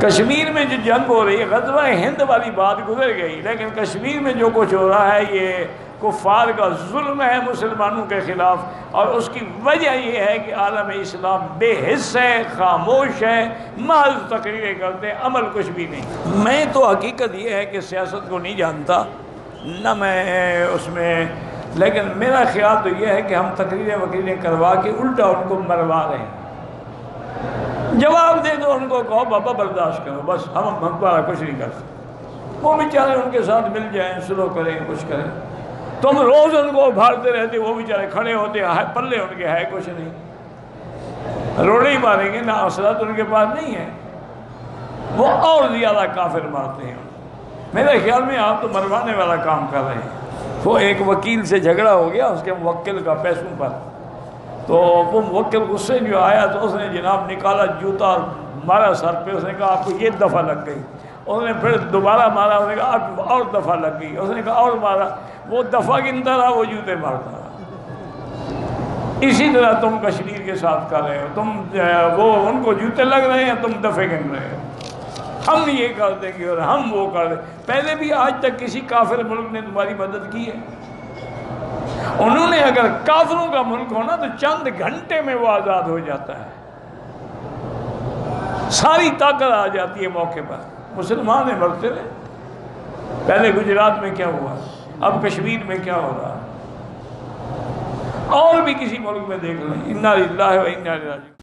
کشمیر میں جو جنگ ہو رہی ہے، غزوہ ہند والی بات گزر گئی، لیکن کشمیر میں جو کچھ ہو رہا ہے یہ کفار کا ظلم ہے مسلمانوں کے خلاف، اور اس کی وجہ یہ ہے کہ عالم اسلام بے حس ہے، خاموش ہے، محض تقریریں کرتے، عمل کچھ بھی نہیں۔ میں تو حقیقت یہ ہے کہ سیاست کو نہیں جانتا، نہ میں اس میں، لیکن میرا خیال تو یہ ہے کہ ہم تقریریں کروا کے الٹا ان کو مروا رہے ہیں۔ جواب دے دو ان کو، کہو بابا برداشت کرو، بس ہم ہمارا کچھ نہیں کر سکتے، وہ بیچارے ان کے ساتھ مل جائیں، سلو کریں، کچھ کریں۔ تم روز ان کو ابھارتے رہتے، وہ بیچارے کھڑے ہوتے، پلے ان کے ہے کچھ نہیں، روڑے ہی ماریں گے، نہ اصلاحات ان کے پاس نہیں ہے، وہ اور زیادہ کافر مارتے ہیں۔ میرے خیال میں آپ تو مروانے والا کام کر رہے ہیں۔ وہ ایک وکیل سے جھگڑا ہو گیا اس کے موکل کا پیسوں پر، تو وہ موکل غصے جو آیا تو اس نے جناب نکالا جوتا اور مارا سر پہ، اس نے کہا آپ کو یہ دفعہ لگ گئی، اس نے پھر دوبارہ مارا، اس نے کہا آپ اور دفعہ لگ گئی، اس نے کہا اور مارا، وہ دفعہ گنتا رہا، وہ جوتے مارتا رہا۔ اسی طرح تم کشمیر کے ساتھ کر رہے ہو، تم وہ ان کو جوتے لگ رہے ہیں، تم دفعے گن رہے ہو، ہم یہ کر دیں گے اور ہم وہ کر دیں۔ پہلے بھی آج تک کسی کافر ملک نے تمہاری مدد کی ہے؟ انہوں نے اگر کافروں کا ملک ہونا تو چند گھنٹے میں وہ آزاد ہو جاتا ہے، ساری طاقت آ جاتی ہے موقع پر، مسلمان ہیں مرتے رہے۔ پہلے گجرات میں کیا ہوا، اب کشمیر میں کیا ہو رہا، اور بھی کسی ملک میں دیکھ لیں۔ انا للہ و انا الیہ راجعون۔